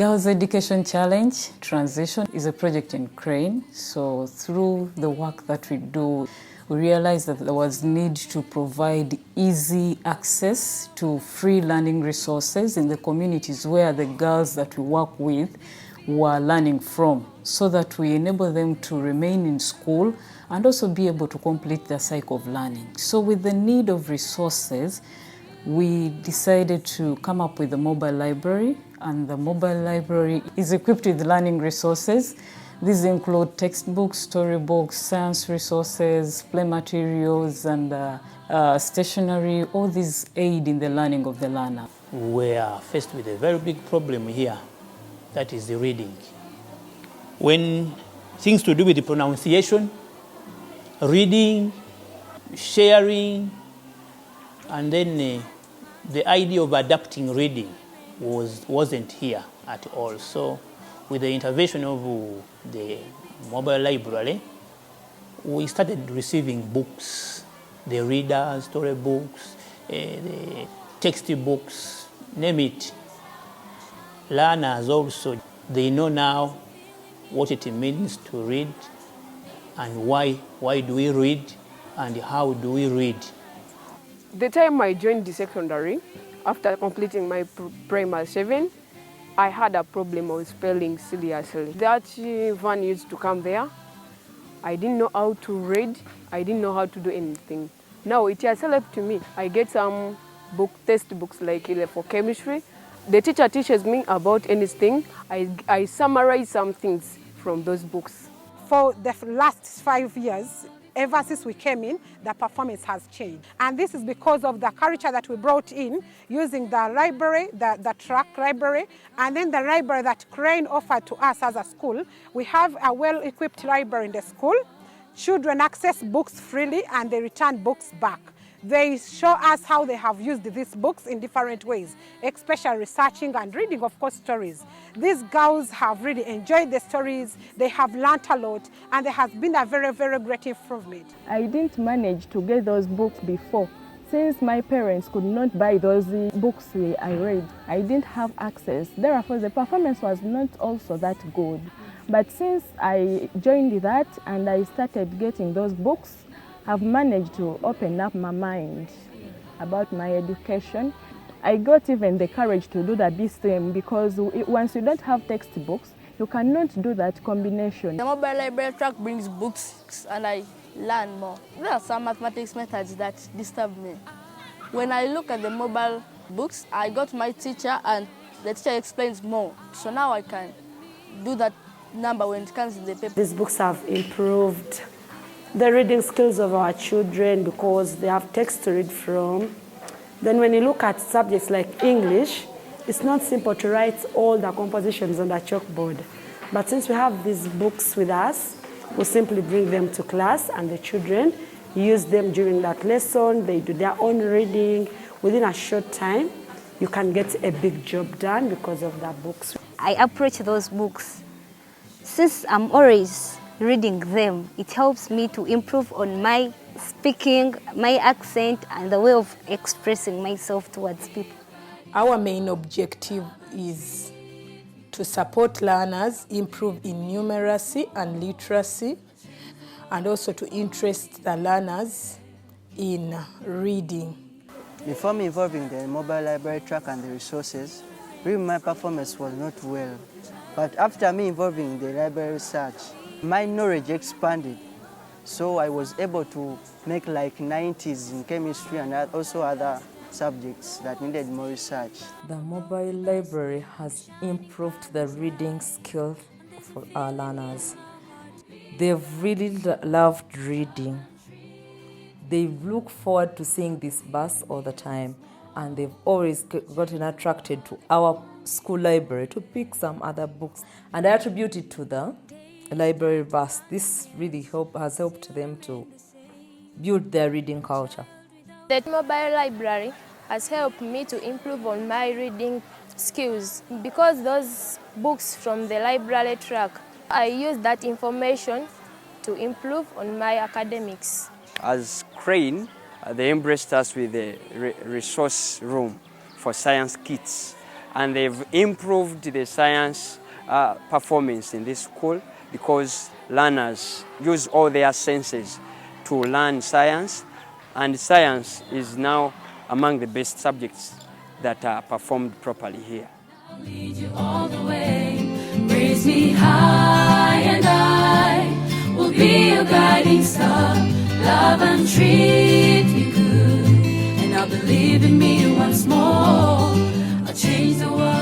Girls Education Challenge Transition is a project in Crane. So through the work that we do, we realized that there was need to provide easy access to free learning resources in the communities where the girls that we work with were learning from, so that we enable them to remain in school and also be able to complete their cycle of learning. So with the need of resources, we decided to come up with a mobile library, and the mobile library is equipped with learning resources. These include textbooks, storybooks, science resources, play materials, and stationery. All these aid in the learning of the learner. We are faced with a very big problem here, that is the reading. When things to do with the pronunciation, reading, sharing, and then the idea of adapting reading wasn't here at all. So with the intervention of the mobile library, we started receiving books, the readers, storybooks, the textbooks, name it. Learners also, they know now what it means to read and why do we read and how do we read. The time I joined the secondary, after completing my primary 7, I had a problem of spelling seriously. That van used to come there. I didn't know how to read. I didn't know how to do anything. Now it has helped me. I get some textbooks like for chemistry. The teacher teaches me about anything. I summarize some things from those books. For the last 5 years, ever since we came in, the performance has changed. And this is because of the culture that we brought in, using the library, the track library, and then the library that Crane offered to us as a school. We have a well-equipped library in the school. Children access books freely and they return books back. They show us how they have used these books in different ways, especially researching and reading, of course, stories. These girls have really enjoyed the stories, they have learnt a lot, and there has been a very, very great improvement. I didn't manage to get those books before. Since my parents could not buy those books I read, I didn't have access. Therefore, the performance was not also that good. But since I joined that and I started getting those books, I've managed to open up my mind about my education. I got even the courage to do the BSTEM because once you don't have textbooks, you cannot do that combination. The mobile library track brings books and I learn more. There are some mathematics methods that disturb me. When I look at the mobile books, I got my teacher and the teacher explains more. So now I can do that number when it comes to the paper. These books have improved the reading skills of our children because they have text to read from. Then when you look at subjects like English, it's not simple to write all the compositions on the chalkboard. But since we have these books with us, we simply bring them to class and the children use them during that lesson. They do their own reading. Within a short time, you can get a big job done because of the books. I approach those books. Since I'm always reading them, it helps me to improve on my speaking, my accent, and the way of expressing myself towards people. Our main objective is to support learners improve in numeracy and literacy, and also to interest the learners in reading. Before me involving the mobile library track and the resources, really my performance was not well. But after me involving the library research, my knowledge expanded, so I was able to make like 90s in chemistry and also other subjects that needed more research. The mobile library has improved the reading skill for our learners. They've really loved reading. They look forward to seeing this bus all the time, and they've always gotten attracted to our school library to pick some other books. And I attribute it to the library bus. This really has helped them to build their reading culture. The mobile library has helped me to improve on my reading skills because those books from the library track, I use that information to improve on my academics. As Crane, they embraced us with a resource room for science kits. and they've improved the science performance in this school because learners use all their senses to learn science, and science is now among the best subjects that are performed properly here. I'll lead you all the way, raise me high, and I will be your guiding star. Love and treat me good, and I'll believe in me once more. I'll change the world.